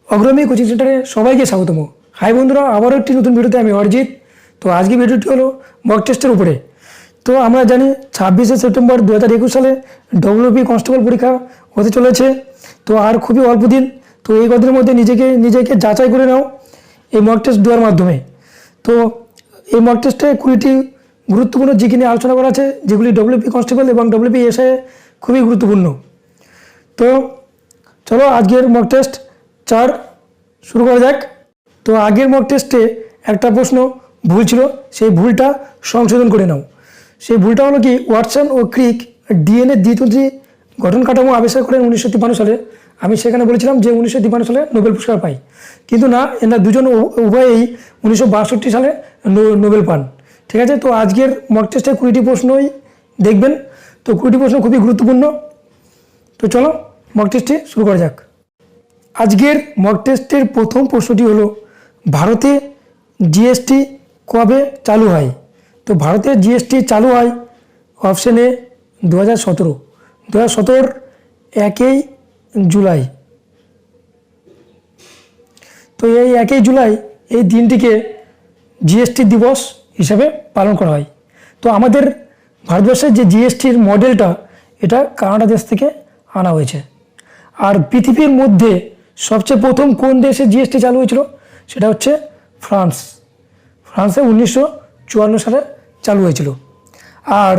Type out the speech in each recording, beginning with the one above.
অগ্রণী কোচিং সেন্টারে সবাইকে স্বাগতম। হাই বন্ধুরা, আবারও একটি নতুন ভিডিওতে আমি অরিজিৎ। তো আজকে ভিডিওটি হলো মক টেস্টের উপরে। তো আমরা জানি 26শে সেপ্টেম্বর 2021 সালে ডব্লিউপি কনস্টেবল পরীক্ষা হতে চলেছে। তো আর খুবই অল্প দিন। তো এই কদিনের মধ্যে নিজেকে যাচাই করে নাও এই মক টেস্ট দেওয়ার মাধ্যমে। তো এই মক টেস্টে 20টি গুরুত্বপূর্ণ জিকে নিয়ে আলোচনা করা আছে, যেগুলি ডব্লিউপি কনস্টেবল এবং ডব্লিউপি এসআই খুবই গুরুত্বপূর্ণ। তো চলো আজকের মক টেস্ট 4 শুরু করা যাক। তো আগের মক টেস্টে একটা প্রশ্ন ভুল ছিল, সেই ভুলটা সংশোধন করে নাও। সেই ভুলটা হলো কি, ওয়াটসন ও ক্রিক ডিএনএ দ্বিতন্ত্রী গঠন কাঠামো আবিষ্কার করেন 1953 সালে। আমি সেখানে বলেছিলাম যে 1953 সালে নোবেল পুরস্কার পাই, কিন্তু না, এনারা দুজন উভয়েই 1962 সালে নোবেল পান। ঠিক আছে, তো আজকের মক টেস্টে 20টি প্রশ্নই দেখবেন। তো 20টি প্রশ্ন খুবই গুরুত্বপূর্ণ। তো চলো মক টেস্টটি শুরু করা যাক। আজকের মক টেস্টের প্রথম প্রশ্নটি হলো, ভারতে জিএসটি কবে চালু হয়? তো ভারতে জিএসটি চালু হয় অপশন এ 2017। 2017 1 জুলাই। তো এই 1 জুলাই এই দিনটিকে জিএসটি দিবস হিসাবে পালন করা হয়। তো আমাদের ভারতবর্ষের যে জিএসটির মডেলটা, এটা কানাডা দেশ থেকে আনা হয়েছে। আর পৃথিবীর মধ্যে সবচেয়ে প্রথম কোন দেশে জিএসটি চালু হয়েছিল? সেটা হচ্ছে ফ্রান্সে 1954 সালে চালু হয়েছিল। আর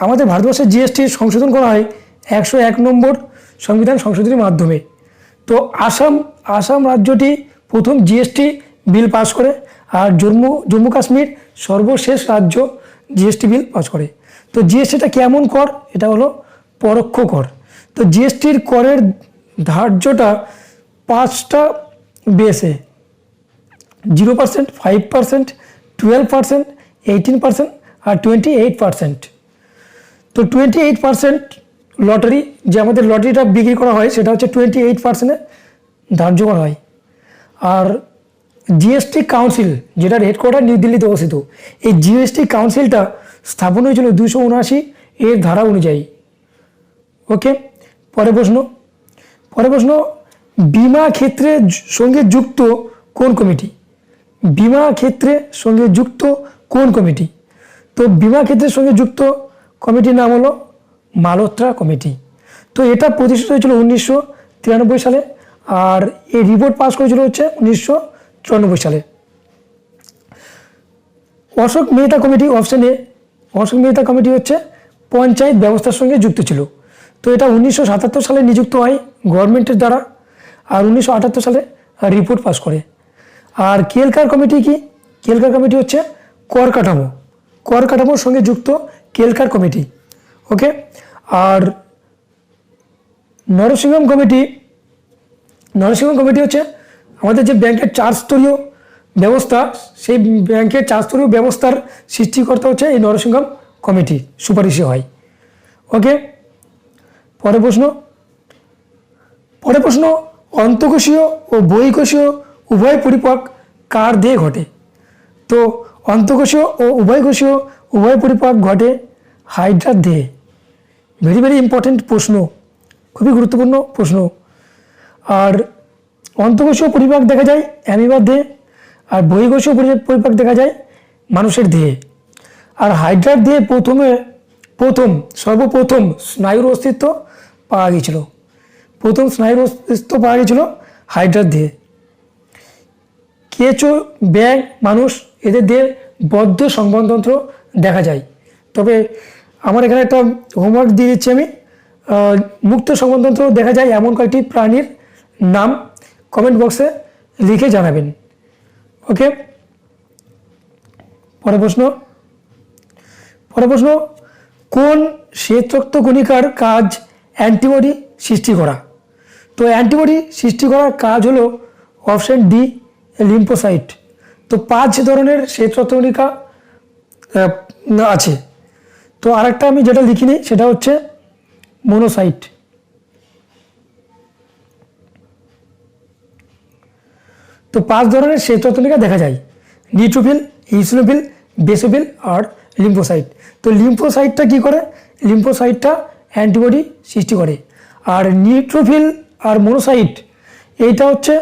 আমাদের ভারতবর্ষের জিএসটি সংশোধন করা হয় 101 নম্বর সংবিধান সংশোধনীর মাধ্যমে। তো আসাম রাজ্যটি প্রথম জিএসটি বিল পাস করে, আর জম্মু কাশ্মীর সর্বশেষ রাজ্য জিএসটি বিল পাস করে। তো জিএসটিটা কেমন কর? এটা হলো পরোক্ষ কর। তো জিএসটির করের ধার্যটা 5টা বেসে: 0%, 5%, 12%, 18% আর 28%। তো 28% লটারি, যে আমাদের লটারিটা বিক্রি করা হয়, সেটা হচ্ছে 28%-এ ধার্য করা হয়। আর জিএসটি কাউন্সিল, যেটার হেডকোয়ার্টার নিউ দিল্লিতে অবস্থিত, এই জিএসটি কাউন্সিলটা স্থাপন হয়েছিল 279 এর ধারা অনুযায়ী। ওকে, পরের প্রশ্ন, বিমা ক্ষেত্রের সঙ্গে যুক্ত কোন কমিটি? বিমা ক্ষেত্রের সঙ্গে যুক্ত কোন কমিটি? তো বিমা ক্ষেত্রের সঙ্গে যুক্ত কমিটির নাম হলো মালহোত্রা কমিটি। তো এটা প্রতিষ্ঠিত হয়েছিল 1993 সালে, আর এই রিপোর্ট পাস করেছিল হচ্ছে 1994 সালে। Ashok Mehta committee, option A Ashok Mehta committee হচ্ছে পঞ্চায়েত ব্যবস্থার সঙ্গে যুক্ত ছিল। তো এটা 1977 সালে নিযুক্ত হয় গভর্নমেন্টের দ্বারা, আর 1978 সালে রিপোর্ট পাস করে। আর কেলকার কমিটি কি? কেলকার কমিটি হচ্ছে কর কাঠামোর সঙ্গে যুক্ত কেলকার কমিটি। ওকে, আর নরসিংহম কমিটি হচ্ছে আমাদের যে ব্যাংকের 4 স্তরীয় ব্যবস্থা, সেই ব্যাংকের 4 স্তরীয় ব্যবস্থার সৃষ্টিকর্তা হচ্ছে এই নরসিংহম কমিটি, সুপারিশে হয়। ওকে, পরের প্রশ্ন, অন্তঃকোষীয় ও বহিঃকোষীয় উভয় পরিপাক কার দেহে ঘটে? তো অন্তঃকোষীয় ও উভয়কোষীয় উভয় পরিপাক ঘটে হাইড্রার দেহে। ভেরি ভেরি ইম্পর্টেন্ট প্রশ্ন, খুবই গুরুত্বপূর্ণ প্রশ্ন। আর অন্তঃকোষীয় পরিপাক দেখা যায় অ্যামিবার দেহে, আর বহিঃকোষীয় পরিপাক দেখা যায় মানুষের দেহে। আর হাইড্রার দেহে সর্বপ্রথম স্নায়ুর অস্তিত্ব পাওয়া গিয়েছিল। হাইড্রার দেহে। কেঁচো, ব্যাঙ, মানুষ, এদের দেহে বদ্ধ সংবহনতন্ত্র দেখা যায়। তবে আমার এখানে একটা হোমওয়ার্ক দিয়ে দিচ্ছি আমি, মুক্ত সংবহনতন্ত্র দেখা যায় এমন কয়েকটি প্রাণীর নাম কমেন্ট বক্সে লিখে জানাবেন। ওকে, পরের প্রশ্ন, কোন শ্বেতরক্ত কণিকার কাজ অ্যান্টিবডি সৃষ্টি করা? তো অ্যান্টিবডি সৃষ্টি করার কাজ হলো অপশন ডি, লিম্ফোসাইট। তো 5 ধরনের শ্বেতরক্ত কণিকা আছে। তো আরেকটা আমি যেটা লিখিনি, সেটা হচ্ছে মোনোসাইট। তো 5 ধরনের শ্বেতরক্ত কণিকা দেখা যায়: নিউট্রোফিল, ইওসিনোফিল, বেসোফিল আর লিম্ফোসাইট। তো লিম্ফোসাইটটা কি করে? লিম্ফোসাইটটা অ্যান্টিবডি সৃষ্টি করে। আর নিউট্রোফিল আর মোনোসাইট, এইটা হচ্ছে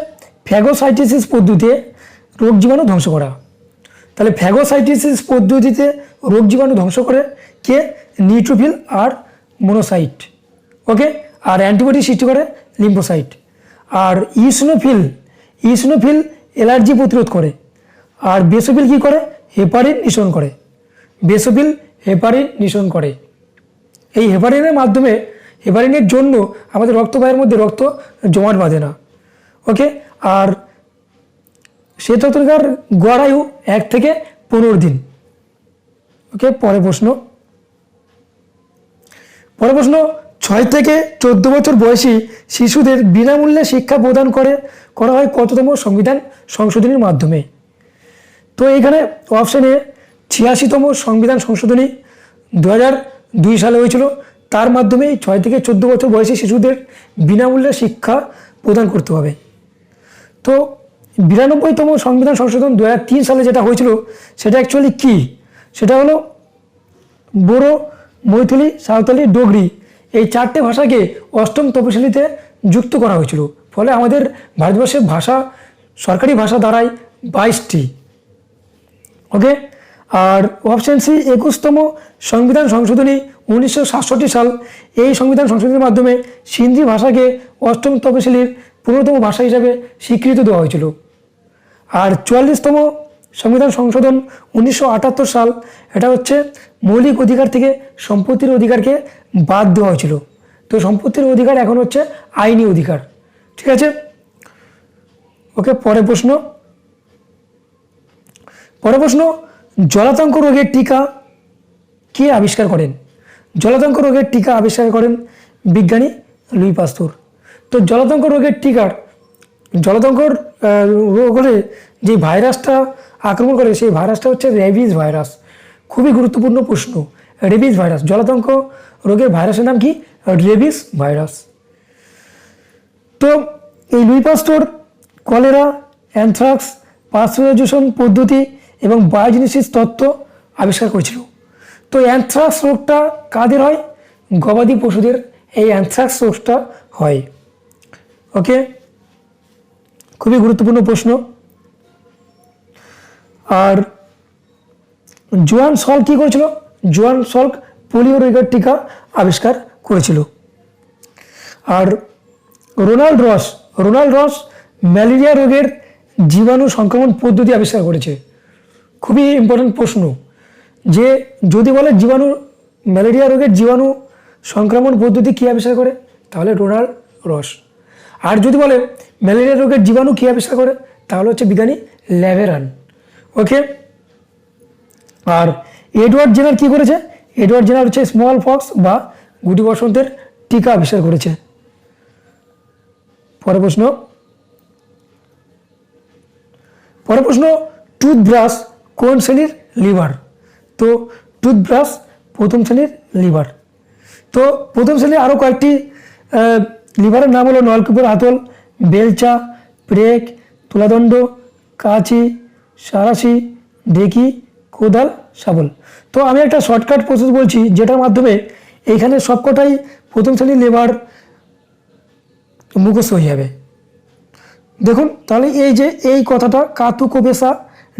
ফ্যাগোসাইটোসিস পদ্ধতিতে রোগ জীবাণু ধ্বংস করা। তাহলে ফ্যাগোসাইটোসিস পদ্ধতিতে রোগ জীবাণু ধ্বংস করে কে? নিউট্রোফিল আর মোনোসাইট। ওকে, আর অ্যান্টিবডি সৃষ্টি করে লিম্ফোসাইট। আর ইসনোফিল অ্যালার্জি প্রতিরোধ করে। আর বেসোফিল কি করে? হেপারিন নিঃসরণ করে। বেসোফিল হেপারিন নিঃসরণ করে। এই হেপারিনের জন্য আমাদের রক্তবাহের মধ্যে রক্ত জমাট বাঁধে না। ওকে, আর শ্বেততন্ত্রিকার গড় আয়ু 1 থেকে 15 দিন। ওকে, পরের প্রশ্ন 6 থেকে 14 বছর বয়সী শিশুদের বিনামূল্যে শিক্ষা প্রদান করা হয় কততম সংবিধান সংশোধনীর মাধ্যমে? তো এখানে অপশানে 86তম সংবিধান সংশোধনী 2002 সালে হয়েছিল। তার মাধ্যমে 6 থেকে 14 বছর বয়সী শিশুদের বিনামূল্যে শিক্ষা প্রদান করতে হবে। তো 92তম সংবিধান সংশোধন 2003 সালে যেটা হয়েছিল সেটা অ্যাকচুয়ালি কি? সেটা হলো বোরো, মৈথিলি, সাঁওতালি, ডোগরি এই 4টে ভাষাকে 8ম তপশিলিতে যুক্ত করা হয়েছিল। ফলে আমাদের ভারতবর্ষের সরকারি ভাষা দাঁড়ায় 22টি। ওকে, আর অপশন সি 21তম সংবিধান সংশোধনী 1967 সাল। এই সংবিধান সংশোধনীর মাধ্যমে সিন্ধি ভাষাকে 8ম তপশিলির 15তম ভাষা হিসাবে স্বীকৃতি দেওয়া হয়েছিল। আর 44তম সংবিধান সংশোধন 1978 সাল, এটা হচ্ছে মৌলিক অধিকার থেকে সম্পত্তির অধিকারকে বাদ দেওয়া হয়েছিল। তো সম্পত্তির অধিকার এখন হচ্ছে আইনি অধিকার। ঠিক আছে, ওকে, পরের প্রশ্ন জলাতঙ্ক রোগের টিকা কে আবিষ্কার করেন? জলাতঙ্ক রোগের টিকা আবিষ্কার করেন বিজ্ঞানী লুই পাস্তুর। তো জলাতঙ্ক রোগ হলে যে ভাইরাসটা আক্রমণ করে সেই ভাইরাসটা হচ্ছে রেবিস ভাইরাস। খুবই গুরুত্বপূর্ণ প্রশ্ন, রেবিস ভাইরাস। জলাতঙ্ক রোগের ভাইরাসের নাম কি? Rabies virus. তো এই লুই পাস্তুর কলেরা, অ্যানথ্রাক্স, পাস্তুরাইজেশন পদ্ধতি এবং বায়োজেনেসিস তত্ত্ব আবিষ্কার করেছিল। তো অ্যানথ্রাক্স রোগটা কাদের হয়? গবাদি পশুদের এই অ্যানথ্রাক্স রোগটা হয়। ওকে, খুবই গুরুত্বপূর্ণ প্রশ্ন। আর জোয়ান সল্ক কি করেছিল? জোয়ান সল্ক পোলিও রোগের টিকা আবিষ্কার করেছিল। আর রোনাল্ড রস ম্যালেরিয়া রোগের জীবাণু সংক্রমণ পদ্ধতি আবিষ্কার করেছে। খুবই ইম্পর্টেন্ট প্রশ্ন, যে যদি বলে ম্যালেরিয়া রোগের জীবাণু সংক্রমণ পদ্ধতি কী আবিষ্কার করে, তাহলে রোনাল্ড রস। আর যদি বলে ম্যালেরিয়া রোগের জীবাণু কী আবিষ্কার করে, তাহলে হচ্ছে বিজ্ঞানী ল্যাভেরান। ওকে, আর এডওয়ার্ড জেনার কি করেছে? এডওয়ার্ড জেনার হচ্ছে স্মল পক্স বা গুটি বসন্তের টিকা আবিষ্কার করেছে। পরের প্রশ্ন টুথব্রাশ কোন শ্রেণীর লিভার? তো টুথব্রাশ প্রথম শ্রেণীর লিভার। তো প্রথম শ্রেণীর আরও কয়েকটি লিভারের নাম হলো নলকূপের হাতল, বেলচা, প্রেক, তুলাদণ্ড, কাঁচি, সাঁড়াশি, ঢেকি, কোদাল, শাবল। তো আমি একটা শর্টকাট প্রসেস বলছি, যেটার মাধ্যমে এইখানে সবকটাই প্রথম শ্রেণীর লিভার মুখস্থ হয়ে যাবে। দেখুন, তাহলে এই কথাটা কাতু, কোবেসা,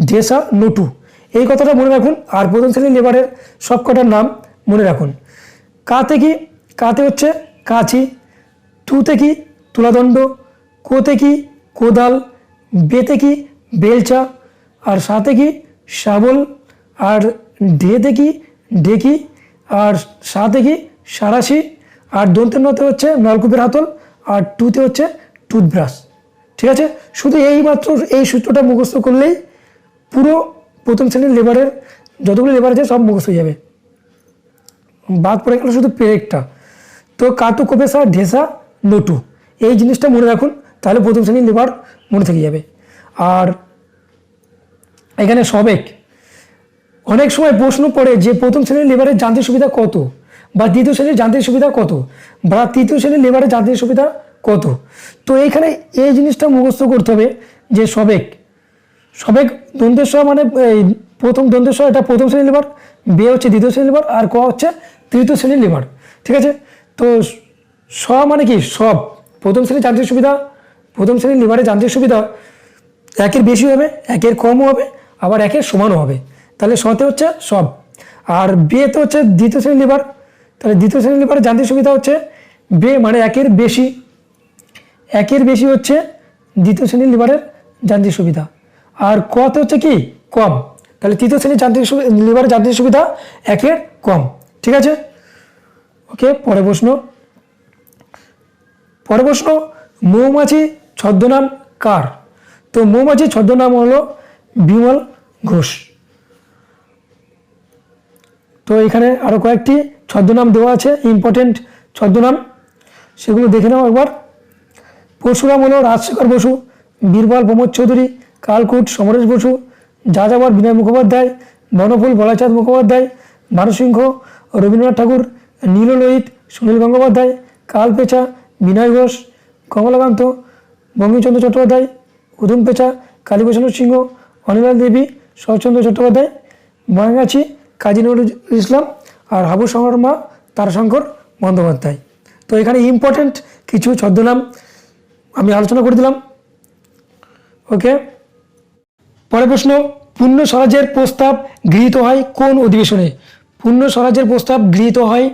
ডেসা, নটু, এই কথাটা মনে রাখুন। আর প্রথম শ্রেণীর লিভারের সবকটার নাম মনে রাখুন। কাতে হচ্ছে কাঁচি, তুতে কি তুলাদণ্ড, কোতে কি কোদাল, বেতে কি বেলচা, আর সাথে কি শাবল, আর ঢেতে কি ঢেকি, আর সাথে কি সাঁড়াশি, আর দন্তের নতে হচ্ছে নলকূপের হাতল, আর টুতে হচ্ছে টুথব্রাশ। ঠিক আছে, শুধু এই সূত্রটা মুখস্থ করলেই পুরো প্রথম শ্রেণীর লেবারের যতগুলো লেবার আছে সব মুখস্থ হয়ে যাবে। বাদ পড়ে গেল শুধু পেরেকটা। তো কাতু, কোবেসা, ঢেসা, নটু, এই জিনিসটা মনে রাখুন, তাহলে প্রথম শ্রেণীর লেবার মনে থেকে যাবে। আর এখানে সবেক, অনেক সময় প্রশ্ন পড়ে যে প্রথম শ্রেণীর লেবারের যান্ত্রিক সুবিধা কত, বা দ্বিতীয় শ্রেণীর যান্ত্রিক সুবিধা কত, বা তৃতীয় শ্রেণীর লেবারের যান্ত্রিক সুবিধা কত। তো এইখানে এই জিনিসটা মুখস্থ করতে হবে যে সবেক দন্তেশ্বর মানে প্রথম দন্তেশ্বর, এটা প্রথম শ্রেণীর লেবার, বে হচ্ছে দ্বিতীয় শ্রেণীর লেবার, আর ক হচ্ছে তৃতীয় শ্রেণীর লেবার। ঠিক আছে, তো মানে কি সব প্রথম শ্রেণীর যান্ত্রিক সুবিধা, প্রথম শ্রেণীর লিভারের যান্ত্রিক সুবিধা একের বেশি হবে, একের কমও হবে, আবার একের সমানও হবে। তাহলে সতে হচ্ছে সব। আর বিয়েতে হচ্ছে দ্বিতীয় শ্রেণীর লিভার, তাহলে দ্বিতীয় শ্রেণীর লিভারের যান্ত্রিক সুবিধা হচ্ছে বে মানে একের বেশি, একের বেশি হচ্ছে দ্বিতীয় শ্রেণীর লিভারের যান্ত্রিক সুবিধা। আর কতে হচ্ছে কি কম, তাহলে তৃতীয় শ্রেণীর যান্ত্রিক লিভারের যান্ত্রিক সুবিধা একের কম। ঠিক আছে, ওকে। পরের প্রশ্ন, মৌমাছি ছদ্মনাম কার? তো মৌমাছি ছদ্মনাম হলো বিমল ঘোষ। তো এখানে আরও কয়েকটি ছদ্মনাম দেওয়া আছে, ইম্পর্টেন্ট ছদ্মনাম, সেগুলো দেখে নাও একবার। পরশুরাম হলো রাজশেখর বসু, বীরবল প্রমোদ চৌধুরী, কালকুট সমরেশ বসু, যাযাবর বিনয় মুখোপাধ্যায়, বনফুল বলাচাঁদ মুখোপাধ্যায়, ভানুসিংহ রবীন্দ্রনাথ ঠাকুর, নীললোহিত সুনীল গঙ্গোপাধ্যায়, কালপেঁচা বিনয় ঘোষ, কমলাকান্ত বঙ্কিমচন্দ্র চট্টোপাধ্যায়, উধম পেঁচা কালীপ্রসন্ন সিংহ, অনিলাল দেবী শরৎচন্দ্র চট্টোপাধ্যায়, ময়নাছি কাজী নজরুল ইসলাম, আর হাবু শর্মা তারাশঙ্কর বন্দ্যোপাধ্যায়। তো এখানে ইম্পর্টেন্ট কিছু ছদ্মনাম আমি আলোচনা করে দিলাম। ওকে, পরের প্রশ্ন, পূর্ণ স্বরাজ্যের প্রস্তাব গৃহীত হয় কোন অধিবেশনে? পূর্ণ স্বরাজ্যের প্রস্তাব গৃহীত হয়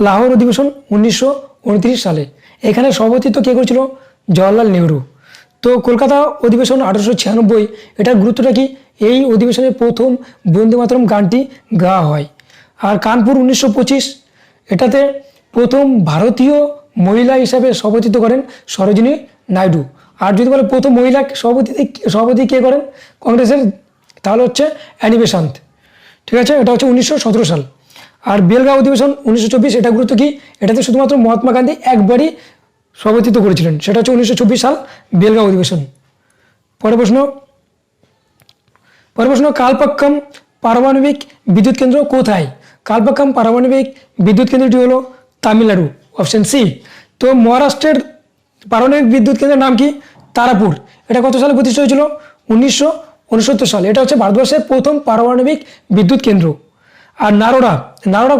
লাহোর অধিবেশন 1929 সালে। এখানে সভাপতিত্ব কে করেছিল? জওয়াহরলাল নেহরু। তো কলকাতা অধিবেশন 1896, এটার গুরুত্বটা কি? এই অধিবেশনে প্রথম বন্দে মাতরম গানটি গাওয়া হয়। আর কানপুর 1925, এটাতে প্রথম ভারতীয় মহিলা হিসাবে সভাপতিত্ব করেন সরোজিনী নাইডু। আর যদি বলে প্রথম মহিলা সভাপতি কে করেন কংগ্রেসের, তাহলে হচ্ছে অ্যানি বেসান্ত। ঠিক আছে, এটা হচ্ছে 1917 সাল। আর বেলগাঁও অধিবেশন 1924, এটা গুরুত্ব কি? এটাতে শুধুমাত্র মহাত্মা গান্ধী একবারই সভাপতিত্ব করেছিলেন, সেটা হচ্ছে 1924 সাল বেলগাঁও অধিবেশন। পরের প্রশ্ন, কালপাক্কাম পারমাণবিক বিদ্যুৎ কেন্দ্র কোথায়? কালপাক্কাম পারমাণবিক বিদ্যুৎ কেন্দ্রটি হলো তামিলনাড়ু, অপশন সি। তো মহারাষ্ট্রের পারমাণবিক বিদ্যুৎ কেন্দ্রের নাম কি? তারাপুর। এটা কত সালে প্রতিষ্ঠা হয়েছিল? 1969 সালে। এটা হচ্ছে ভারতবর্ষের প্রথম পারমাণবিক বিদ্যুৎ কেন্দ্র। আর নারোডা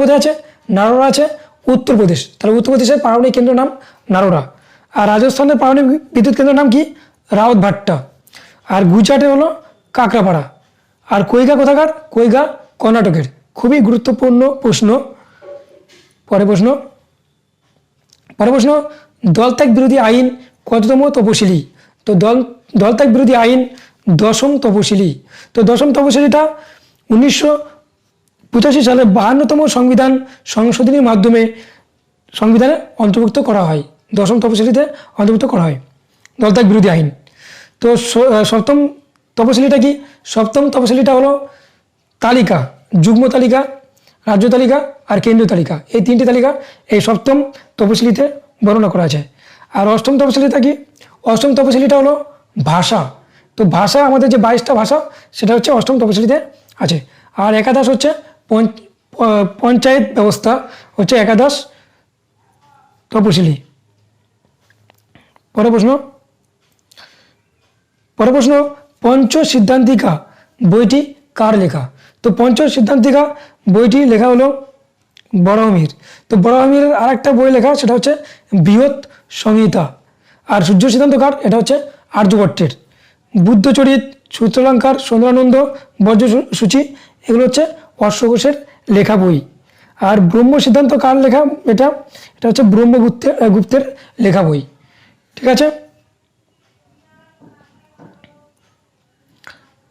কোথায় আছে? নারোডা আছে উত্তরপ্রদেশ। তাহলে উত্তরপ্রদেশের পারমাণবিক কেন্দ্রের নাম নারোডা। আর রাজস্থানের পারমাণবিক বিদ্যুৎ কেন্দ্রের নাম কি? রাওত ভাট্টা। আর গুজরাটে হলো কাকরাপাড়া। আর কৈগা কোথাকার? কৈগা কর্ণাটকের। খুবই গুরুত্বপূর্ণ প্রশ্ন। পরের প্রশ্ন, দলত্যাগ বিরোধী আইন কততম তপশিলি? তো দলত্যাগ বিরোধী আইন 10ম তপশিলি। তো 10ম তপশিলিটা 1985 সালে 52তম সংবিধান সংশোধনীর মাধ্যমে সংবিধানে অন্তর্ভুক্ত করা হয়। 10ম তপশিলিতে অন্তর্ভুক্ত করা হয় দলত্যাগ বিরোধী আইন। তো 7ম তপশিলিটা কি? 7ম তপশিলিটা হলো তালিকা, যুগ্ম তালিকা, রাজ্য তালিকা আর কেন্দ্রীয় তালিকা। এই 3টি তালিকা এই 7ম তপশিলিতে বর্ণনা করা আছে। আর 8ম তপশিলিটা কি? 8ম তপশিলিটা হলো ভাষা। তো ভাষা, আমাদের যে 22টা ভাষা, সেটা হচ্ছে 8ম তপশিলিতে আছে। আর একাদশ হচ্ছে পঞ্চায়েত ব্যবস্থা, হচ্ছে একাদশ তপশিলি। পরের প্রশ্ন, পঞ্চ সিদ্ধান্তিকা বইটি কার লেখা? তো পঞ্চ সিদ্ধান্তিকা বইটি লেখা হলো বরাহমিহির। তো বরাহমিহিরের আর একটা বই লেখা, সেটা হচ্ছে বৃহৎ সংহিতা। আর সূর্য সিদ্ধান্ত কার? এটা হচ্ছে আর্যভট্টের। বুদ্ধচরিত, সূত্রালঙ্কার, সুন্দরানন্দ, বজ্রসূচি, এগুলো হচ্ছে অশ্ব ঘোষের লেখা বই। আর ব্রহ্ম সিদ্ধান্ত কার লেখা? এটা হচ্ছে ব্রহ্মগুপ্তের লেখা বই। ঠিক আছে,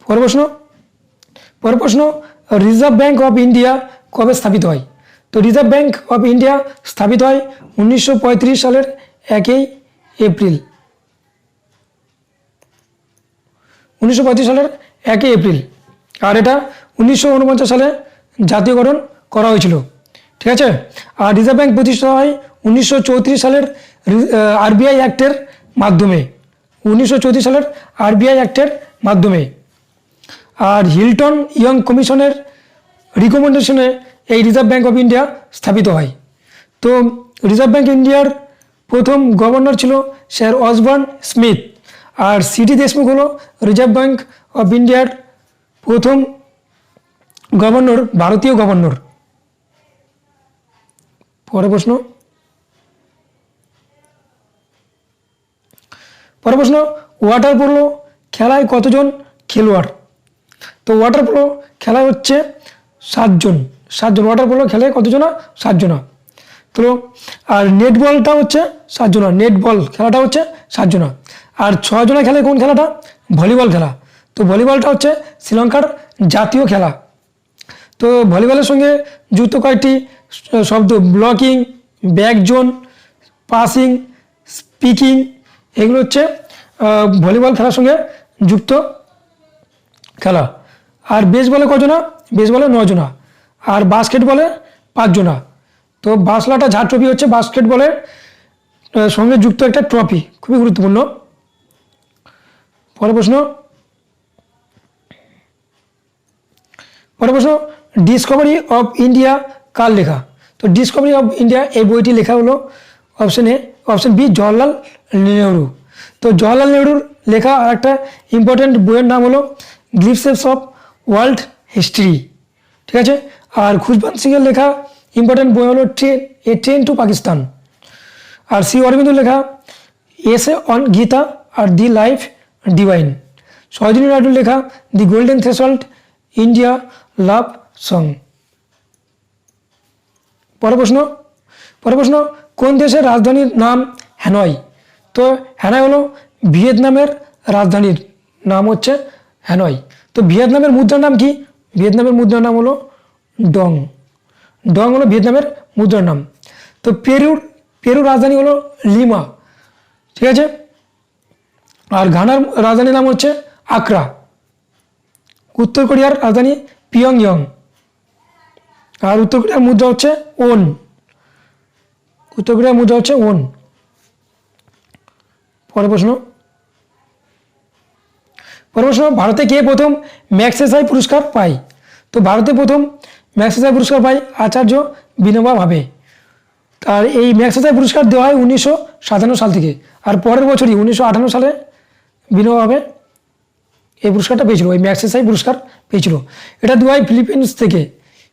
পরের প্রশ্ন, রিজার্ভ ব্যাঙ্ক অফ ইন্ডিয়া কবে স্থাপিত হয়? তো রিজার্ভ ব্যাঙ্ক অফ ইন্ডিয়া স্থাপিত হয় 1935 সালের 1 এপ্রিল। 1935 সালের 1 এপ্রিল। আর এটা 1949 সালে জাতীয়করণ করা হয়েছিল। ঠিক আছে, আর রিজার্ভ ব্যাঙ্ক প্রতিষ্ঠা হয় 1934 সালের আরবিআই অ্যাক্টের মাধ্যমে। 1934 সালের আরবিআই অ্যাক্টের মাধ্যমে। আর হিল্টন ইয়ং কমিশনের রিকমেন্ডেশনে এই রিজার্ভ ব্যাঙ্ক অফ ইন্ডিয়া স্থাপিত হয়। তো রিজার্ভ ব্যাঙ্ক ইন্ডিয়ার প্রথম গভর্নর ছিল স্যার অসবর্ন স্মিথ। আর সিটি দেশমুখ হলো রিজার্ভ ব্যাঙ্ক অফ ইন্ডিয়ার প্রথম গভর্নর, ভারতীয় গভর্নর। পরের পরের প্রশ্ন, ওয়াটার পোলো খেলায় কতজন খেলোয়াড়? তো ওয়াটার পোলো খেলায় হচ্ছে 7 জন। ওয়াটার পোলো খেলায় কতজন? 7 জন। তো আর নেটবলটা হচ্ছে 7 জন, নেটবল খেলাটা হচ্ছে 7 জন। আর 6 জনা খেলে কোন খেলাটা? ভলিবল খেলা। তো ভলিবলটা হচ্ছে শ্রীলঙ্কার জাতীয় খেলা। তো ভলিবলের সঙ্গে যুক্ত কয়েকটি শব্দ, ব্লকিং, ব্যাকজোন, পাসিং, স্পিকিং, এগুলো হচ্ছে ভলিবল খেলার সঙ্গে যুক্ত খেলা। আর বেসবলে কজনা? বেসবলে 9 জনা। আর বাস্কেটবলে 5 জনা। তো বাসলাটা ঝাড় ট্রফি হচ্ছে বাস্কেটবলের সঙ্গে যুক্ত একটা ট্রফি, খুবই গুরুত্বপূর্ণ। পরের প্রশ্ন, ডিসকভারি অফ ইন্ডিয়া কার লেখা? তো ডিসকভারি অফ ইন্ডিয়া এই বইটি লেখা হলো অপশন বি জওয়াহরলাল নেহরু। তো জওয়াহরলাল নেহরুর লেখা আর একটা ইম্পর্টেন্ট বইয়ের নাম হলো গ্লিপসেস অফ ওয়ার্ল্ড হিস্ট্রি, ঠিক আছে। আর খুশবন্ত সিংয়ের লেখা ইম্পর্টেন্ট বই হলো ট্রেন টু পাকিস্তান। আর শ্রী অরবিন্দর লেখা এসে অন গীতা আর দি লাইফ ডিভাইন। সরোজিনী নাইডুর লেখা the golden threshold India love song. পরের প্রশ্ন, কোন দেশের রাজধানীর নাম হ্যানয়? তো হ্যানয় হলো ভিয়েতনামের রাজধানীর নাম হচ্ছে হ্যানয়। তো ভিয়েতনামের মুদ্রার নাম কি? ভিয়েতনামের মুদ্রার নাম হলো ডং। ডং হলো ভিয়েতনামের মুদ্রার নাম। তো পেরুর রাজধানী হলো লিমা, ঠিক আছে। আর ঘানার রাজধানীর নাম হচ্ছে আকরা। উত্তর কোরিয়ার রাজধানী পিয়ংইয়ং। আর উত্তর কোরিয়ার মুদ্রা হচ্ছে ওন। পরের প্রশ্ন, ভারতে কে প্রথম ম্যাগসেসাই পুরস্কার পায়? তো ভারতে প্রথম ম্যাগসেসাই পুরস্কার পায় আচার্য বিনোবা ভাবে। আর এই ম্যাগসেসাই পুরস্কার দেওয়া হয় 1957 সাল থেকে। আর পরের বছরই 1958 সালে বিনোবা ভাবে এই পুরস্কারটা পেয়েছিল, এই ম্যাগসেসাই পুরস্কার পেয়েছিল। এটা দেওয়া হয় ফিলিপিন্স থেকে।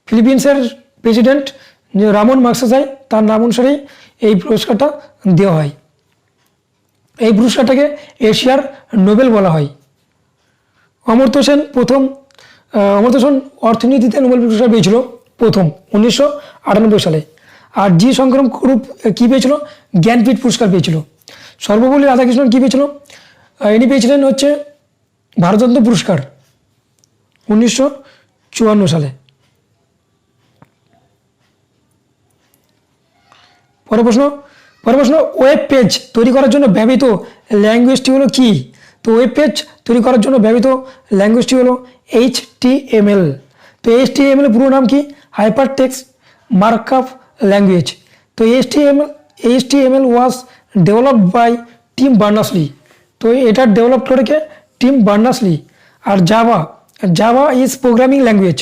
ফিলিপিন্সের প্রেসিডেন্ট রামন ম্যাগসেসাই, তার নাম অনুসারেই এই পুরস্কারটা দেওয়া হয়। এই পুরস্কারটাকে এশিয়ার নোবেল বলা হয়। অমর্ত্য সেন অর্থনীতিতে নোবেল পুরস্কার পেয়েছিল প্রথম 1998 সালে। আর জি শঙ্করম গ্রুপ কী পেয়েছিল? জ্ঞানপীঠ পুরস্কার পেয়েছিল। সর্বপল্লী রাধাকৃষ্ণন কী পেয়েছিল? ইনি পেয়েছিলেন হচ্ছে ভারতরত্ন পুরস্কার 1954 সালে। পরের প্রশ্ন, ওয়েব পেজ তৈরি করার জন্য ব্যবহৃত ল্যাঙ্গুয়েজটি হলো কি? তো ওয়েব পেজ তৈরি করার জন্য ব্যবহৃত ল্যাঙ্গুয়েজটি হলো HTML। তো HTML পুরো নাম কি? Hyper text markup language. তো HTML was developed by Tim Berners-Lee. তো এটা ডেভেলপ করেছে টিম বার্নার্স-লি। আর জাভা ইজ প্রোগ্রামিং ল্যাঙ্গুয়েজ।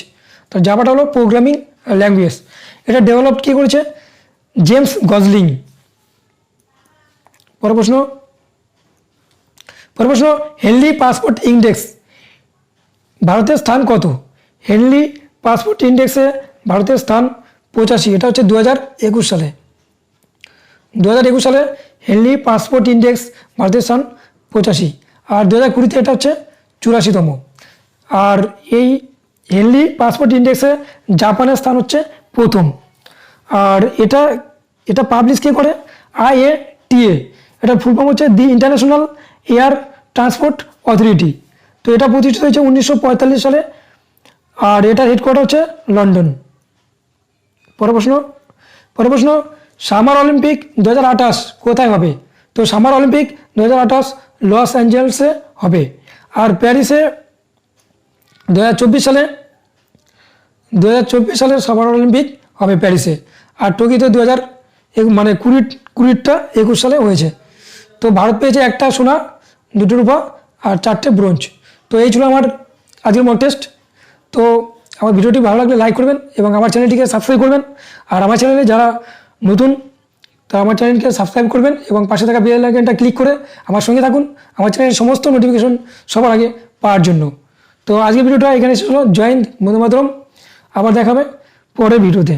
তো জাভাটা হলো প্রোগ্রামিং ল্যাঙ্গুয়েজ। এটা ডেভেলপ কী করেছে? James Gosling. পরের প্রশ্ন, হেনলি পাসপোর্ট ইন্ডেক্স ভারতের স্থান কত? হেনলি পাসপোর্ট ইন্ডেক্সে ভারতের স্থান 85। এটা হচ্ছে 2021 সালে। 2021 সালে হেনলি পাসপোর্ট ইন্ডেক্স ভারতের স্থান 85। আর 2020-তে এটা হচ্ছে 84তম। আর এই হেনলি পাসপোর্ট ইন্ডেক্সে জাপানের স্থান হচ্ছে প্রথম। আর এটা পাবলিশ কে করে? IATA। এটা ফুল ফর্ম হচ্ছে the international air transport authority. তো এটা প্রতিষ্ঠিত হয়েছে 1945 সালে। আর এটার হেডকোয়ার্টার হচ্ছে লন্ডন। পরের প্রশ্ন, সামার অলিম্পিক 2028 কোথায় হবে? তো সামার অলিম্পিক 2028 লস অ্যাঞ্জেলেসে হবে। আর প্যারিসে 2024 সালে সামার অলিম্পিক হবে প্যারিসে। আর টোকিওতে 2021 সালে হয়েছে। তো ভারত পেয়েছে 1টা সোনা, 2টো রূপা আর 4টে ব্রোঞ্জ। তো এই ছিল আমার আজকের মক টেস্ট। তো আমার ভিডিওটি ভালো লাগলে লাইক করবেন এবং আমার চ্যানেলটিকে সাবস্ক্রাইব করবেন। আর আমার চ্যানেলে যারা নতুন, তো আমার চ্যানেলকে সাবস্ক্রাইব করবেন এবং পাশে থাকা বেল আইকনটা ক্লিক করে আমার সঙ্গে থাকুন আমার চ্যানেলের সমস্ত নোটিফিকেশন সবার আগে পাওয়ার জন্য। তো আজকের ভিডিওটা এখানে শেষ হলো। জয় হিন্দ, বন্দে মাতরম। আবার দেখাবে পরের ভিডিওতে।